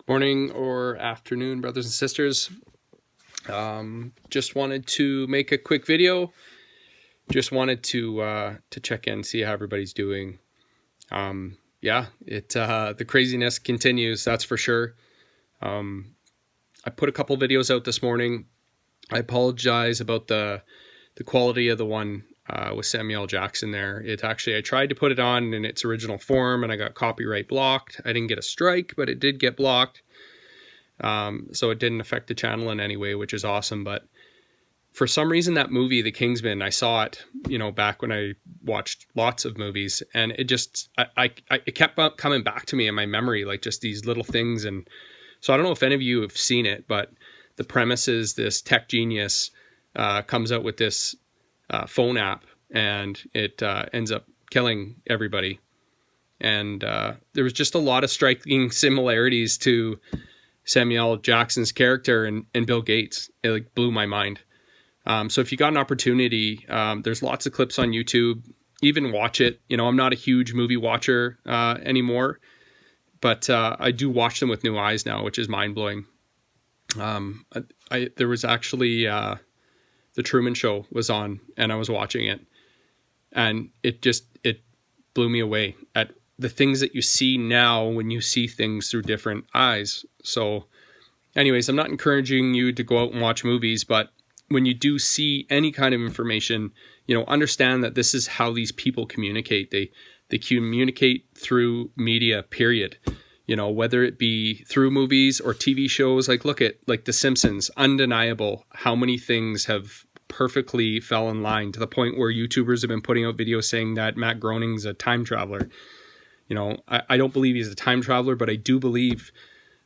Morning or afternoon, brothers and sisters. Just wanted to make a quick video. Just wanted to check in, see how everybody's doing. The craziness continues, that's for sure. I put a couple videos out this morning. I apologize about the quality of the one with Samuel Jackson there. I tried to put it on in its original form and I got copyright blocked. I didn't get a strike, but it did get blocked. So it didn't affect the channel in any way, which is awesome. But for some reason, that movie, The Kingsman, I saw it, back when I watched lots of movies, and it kept coming back to me in my memory, like just these little things. And so I don't know if any of you have seen it, but the premise is this tech genius comes out with this phone app, and it ends up killing everybody. And there was just a lot of striking similarities to Samuel Jackson's character and Bill Gates. It blew my mind. So if you got an opportunity, there's lots of clips on YouTube. Even watch it. I'm not a huge movie watcher anymore, but I do watch them with new eyes now, which is mind blowing. There was actually the Truman Show was on, and I was watching it, and it blew me away at the things that you see now when you see things through different eyes. So anyways, I'm not encouraging you to go out and watch movies, but when you do see any kind of information, understand that this is how these people communicate. They communicate through media, period. Whether it be through movies or TV shows, look at The Simpsons, undeniable how many things have perfectly fell in line to the point where YouTubers have been putting out videos saying that Matt Groening's a time traveler. I don't believe he's a time traveler, but I do believe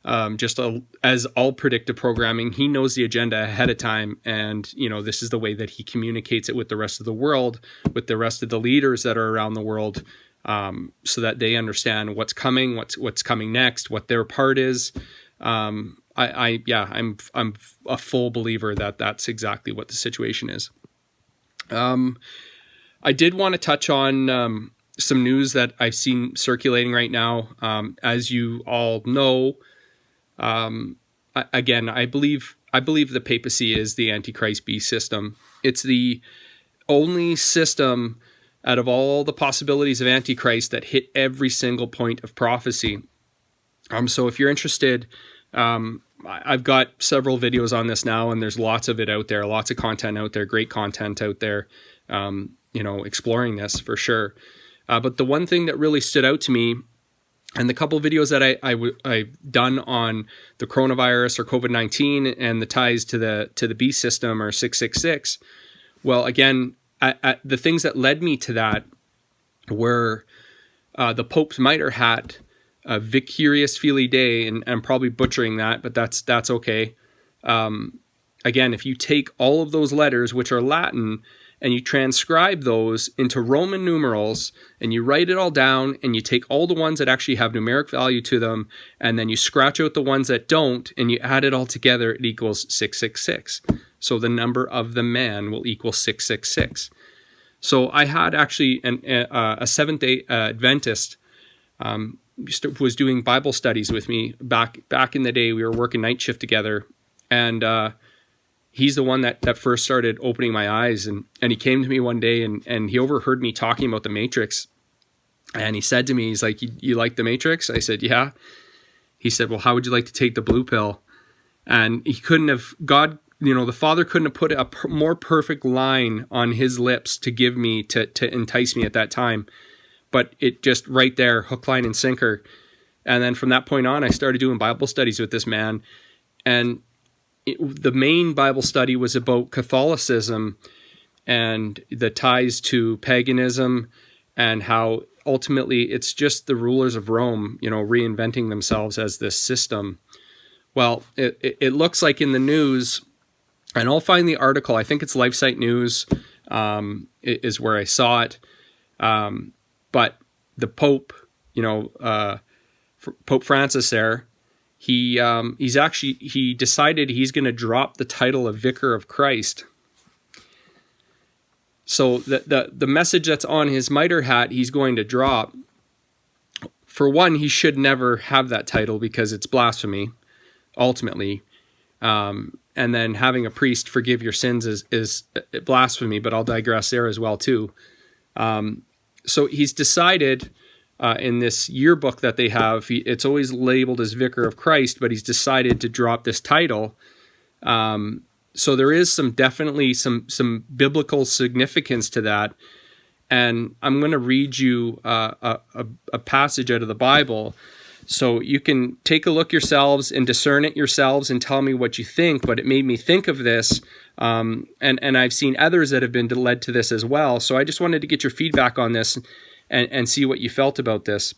as all predictive programming, he knows the agenda ahead of time. And, this is the way that he communicates it with the rest of the world, with the rest of the leaders that are around the world, so that they understand what's coming, what's coming next, what their part is. I'm a full believer that that's exactly what the situation is. I did want to touch on some news that I've seen circulating right now. As you all know, I believe the papacy is the Antichrist beast system. It's the only system out of all the possibilities of Antichrist that hit every single point of prophecy. So if you're interested, I've got several videos on this now, and there's lots of it out there, lots of content out there, great content out there, exploring this for sure. But the one thing that really stood out to me, and the couple of videos that I've done on the coronavirus or COVID-19 and the ties to the beast system or 666, well, again, the things that led me to that were the Pope's mitre hat, Vicarious Filii Dei, and I'm probably butchering that, but that's okay. Again, if you take all of those letters, which are Latin, and you transcribe those into Roman numerals, and you write it all down, and you take all the ones that actually have numeric value to them, and then you scratch out the ones that don't, and you add it all together, it equals 666. So the number of the man will equal 666. So I had actually a Seventh-day Adventist was doing Bible studies with me back in the day. We were working night shift together, and he's the one that first started opening my eyes, and he came to me one day and he overheard me talking about the Matrix, and he said to me, he's like, you like the Matrix? I said, yeah. He said, well, how would you like to take the blue pill? And he couldn't have, God, the Father couldn't have put a more perfect line on his lips to give me, to entice me at that time. But it just right there, hook, line, and sinker. And then from that point on, I started doing Bible studies with this man, and the main Bible study was about Catholicism and the ties to paganism, and how ultimately it's just the rulers of Rome, reinventing themselves as this system. Well, it looks like in the news, and I'll find the article, I think it's LifeSite News is where I saw it. But the Pope, Pope Francis there, he decided he's going to drop the title of Vicar of Christ. So the message that's on his mitre hat, he's going to drop. for one, he should never have that title because it's blasphemy, ultimately. And then having a priest forgive your sins is blasphemy, but I'll digress there as well too. So he's decided in this yearbook that they have, it's always labeled as Vicar of Christ, but he's decided to drop this title. So there is definitely some biblical significance to that. And I'm going to read you a passage out of the Bible, so you can take a look yourselves and discern it yourselves and tell me what you think. But it made me think of this, and I've seen others that have been led to this as well. So I just wanted to get your feedback on this and see what you felt about this.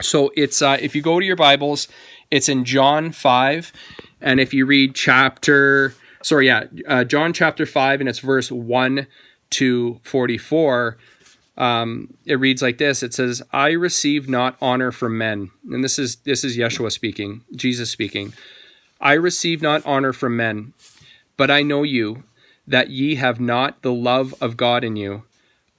So it's if you go to your Bibles, it's in John 5, and if you read John chapter 5, and it's verse 1 to 44. It reads like this. It says, "I receive not honor from men." And this is Yeshua speaking, Jesus speaking. "I receive not honor from men, but I know you, that ye have not the love of God in you.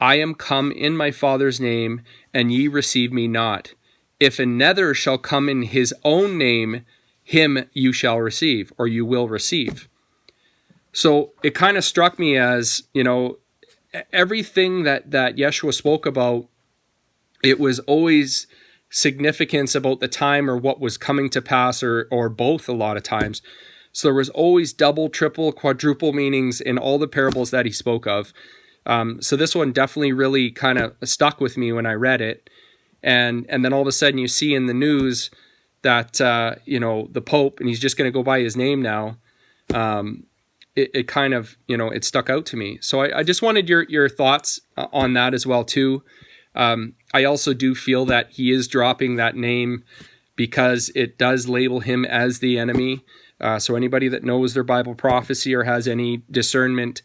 I am come in my Father's name, and ye receive me not. If another shall come in his own name, him you shall receive," or you will receive. So it kind of struck me as, everything that Yeshua spoke about, it was always significance about the time or what was coming to pass, or both a lot of times. So there was always double, triple, quadruple meanings in all the parables that he spoke of. So this one definitely really kind of stuck with me when I read it. And then all of a sudden you see in the news that, the Pope, and he's just going to go by his name now, it kind of, it stuck out to me. So I just wanted your thoughts on that as well too. I also do feel that he is dropping that name because it does label him as the enemy. So anybody that knows their Bible prophecy or has any discernment,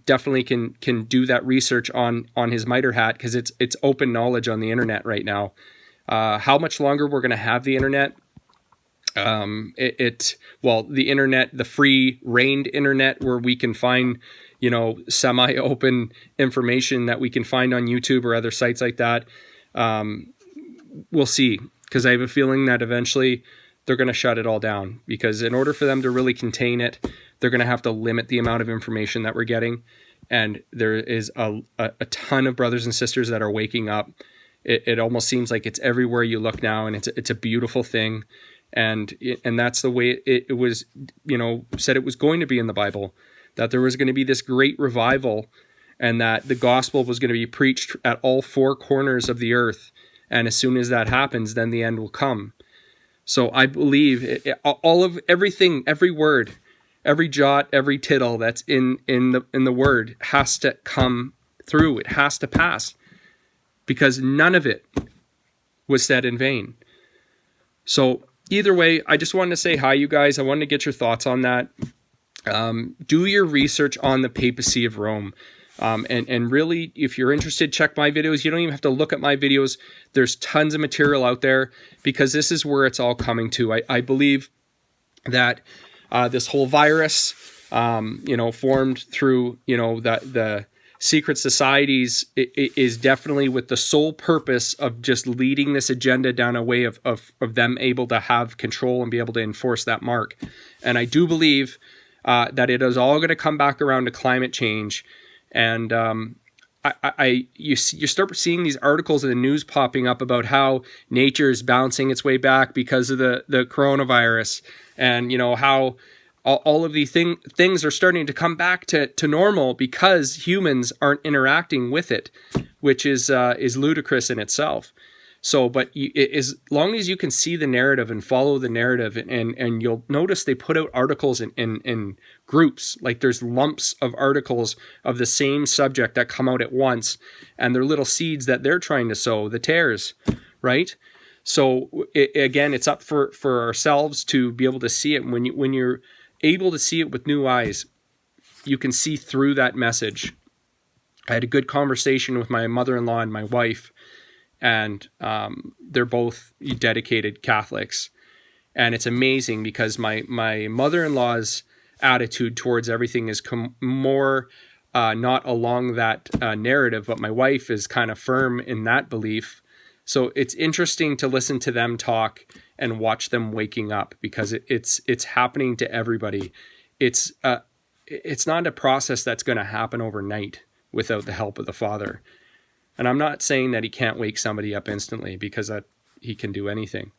definitely can do that research on his mitre hat, because it's open knowledge on the internet right now. How much longer we're going to have the internet? The internet, the free reigned internet, where we can find, semi-open information that we can find on YouTube or other sites like that. We'll see, because I have a feeling that eventually they're going to shut it all down, because in order for them to really contain it, they're going to have to limit the amount of information that we're getting. And there is a ton of brothers and sisters that are waking up. It almost seems like it's everywhere you look now, and it's a beautiful thing. And that's the way it was, said it was going to be in the Bible, that there was going to be this great revival, and that the gospel was going to be preached at all four corners of the earth. And as soon as that happens, then the end will come. So I believe all of everything, every word, every jot, every tittle that's in the word has to come through. It has to pass, because none of it was said in vain. So either way, I just wanted to say hi, you guys. I wanted to get your thoughts on that. Do your research on the papacy of Rome. And really, if you're interested, check my videos. You don't even have to look at my videos. There's tons of material out there, because this is where it's all coming to. I believe that this whole virus, formed through, the secret societies, is definitely with the sole purpose of just leading this agenda down a way of them able to have control and be able to enforce that mark. And I do believe that it is all going to come back around to climate change. And you start seeing these articles in the news popping up about how nature is bouncing its way back because of the coronavirus, and how all of these things are starting to come back to normal because humans aren't interacting with it, which is ludicrous in itself. So, but as long as you can see the narrative and follow the narrative, and you'll notice they put out articles in groups, like there's lumps of articles of the same subject that come out at once, and they're little seeds that they're trying to sow, the tares, right? So again, it's up for ourselves to be able to see it. When you're able to see it with new eyes, you can see through that message. I had a good conversation with my mother-in-law and my wife, and they're both dedicated Catholics. And it's amazing because my mother-in-law's attitude towards everything is more not along that narrative, but my wife is kind of firm in that belief. So it's interesting to listen to them talk and watch them waking up, because it's happening to everybody. It's not a process that's going to happen overnight without the help of the Father. And I'm not saying that he can't wake somebody up instantly, because he can do anything.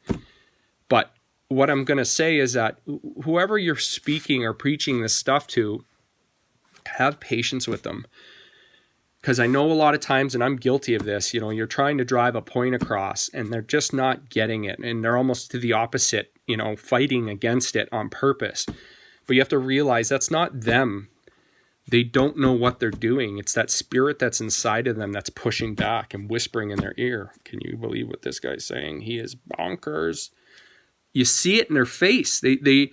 But what I'm going to say is that whoever you're speaking or preaching this stuff to, have patience with them. Because I know a lot of times, and I'm guilty of this, you're trying to drive a point across and they're just not getting it. And they're almost to the opposite, fighting against it on purpose. But you have to realize that's not them. They don't know what they're doing. It's that spirit that's inside of them that's pushing back and whispering in their ear. Can you believe what this guy's saying? He is bonkers. You see it in their face. They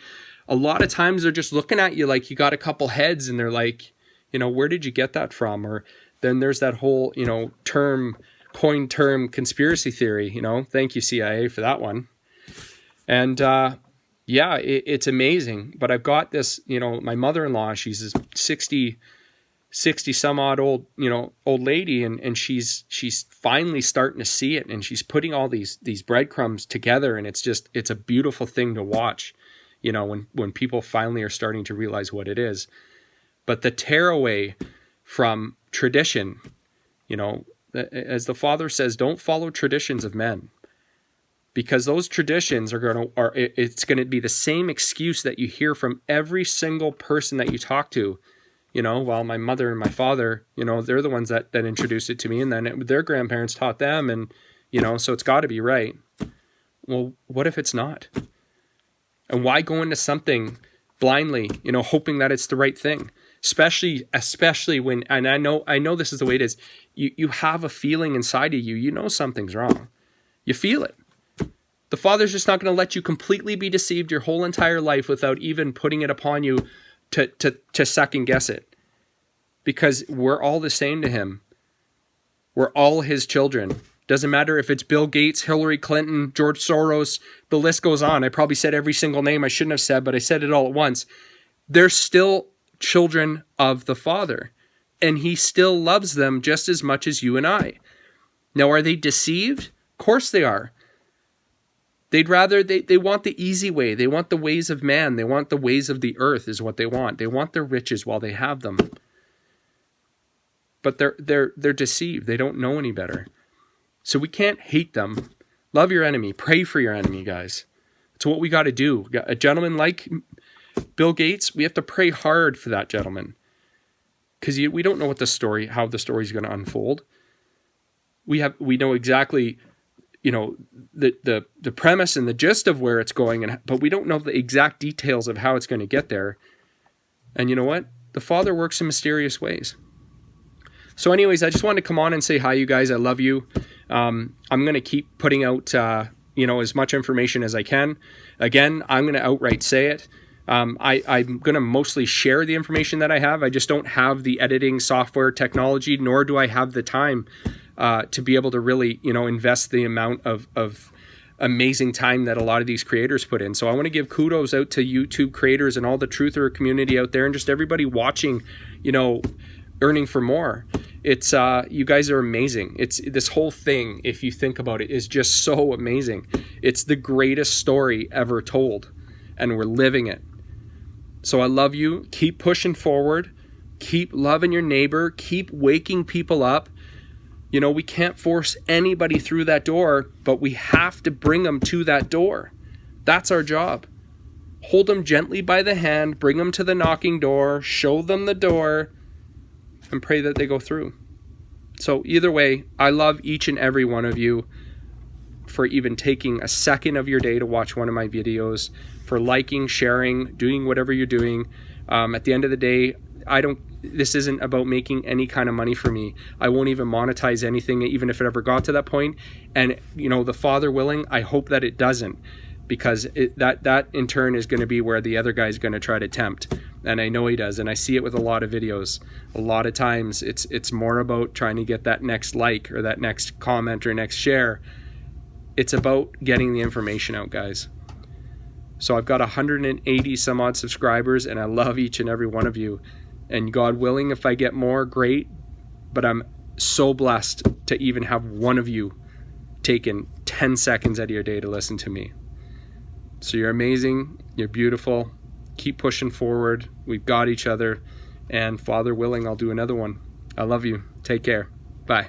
a lot of times they're just looking at you like you got a couple heads, and they're like, where did you get that from? Or then there's that whole, coin term conspiracy theory, thank you CIA for that one. And it's amazing. But I've got this, my mother-in-law, she's a 60 some odd old lady, and she's finally starting to see it, and she's putting all these breadcrumbs together, and it's a beautiful thing to watch, when people finally are starting to realize what it is. But the tearaway from tradition, as the Father says, don't follow traditions of men, because those traditions it's going to be the same excuse that you hear from every single person that you talk to. While my mother and my father, they're the ones that introduced it to me, and then their grandparents taught them, and so it's got to be right. Well, what if it's not? And why go into something blindly, hoping that it's the right thing? Especially when, and I know this is the way it is. You have a feeling inside of you, something's wrong. You feel it. The Father's just not going to let you completely be deceived your whole entire life without even putting it upon you to second guess it. Because we're all the same to him. We're all his children. Doesn't matter if it's Bill Gates, Hillary Clinton, George Soros, the list goes on. I probably said every single name I shouldn't have said, but I said it all at once. They're still children of the Father, and he still loves them just as much as you and I. Now, are they deceived? Of course they are. They want the easy way. They want the ways of man. They want the ways of the earth is what they want. They want their riches while they have them. But they're deceived. They don't know any better. So we can't hate them. Love your enemy. Pray for your enemy, guys. It's what we got to do. A gentleman like Bill Gates, we have to pray hard for that gentleman, because we don't know how the story is going to unfold. We know exactly, the premise and the gist of where it's going, but we don't know the exact details of how it's going to get there. And you know what? The Father works in mysterious ways. So anyways, I just wanted to come on and say hi, you guys. I love you. I'm going to keep putting out, as much information as I can. Again, I'm going to outright say it. I'm going to mostly share the information that I have. I just don't have the editing software technology, nor do I have the time to be able to really, invest the amount of amazing time that a lot of these creators put in. So I want to give kudos out to YouTube creators and all the truther community out there, and just everybody watching, earning for more. It's you guys are amazing. It's this whole thing, if you think about it, is just so amazing. It's the greatest story ever told, and we're living it. So I love you. Keep pushing forward. Keep loving your neighbor. Keep waking people up. We can't force anybody through that door, but we have to bring them to that door. That's our job. Hold them gently by the hand, bring them to the knocking door, show them the door, and pray that they go through. So either way, I love each and every one of you for even taking a second of your day to watch one of my videos, for liking, sharing, doing whatever you're doing. At the end of the day, this isn't about making any kind of money for me. I won't even monetize anything, even if it ever got to that point. And, the Father willing, I hope that it doesn't, because that in turn is going to be where the other guy's going to try to tempt. And I know he does. And I see it with a lot of videos. A lot of times it's more about trying to get that next like or that next comment or next share. It's about getting the information out, guys. So I've got 180 some odd subscribers, and I love each and every one of you. And God willing, if I get more, great. But I'm so blessed to even have one of you taken 10 seconds out of your day to listen to me. So you're amazing. You're beautiful. Keep pushing forward. We've got each other. And Father willing, I'll do another one. I love you. Take care. Bye.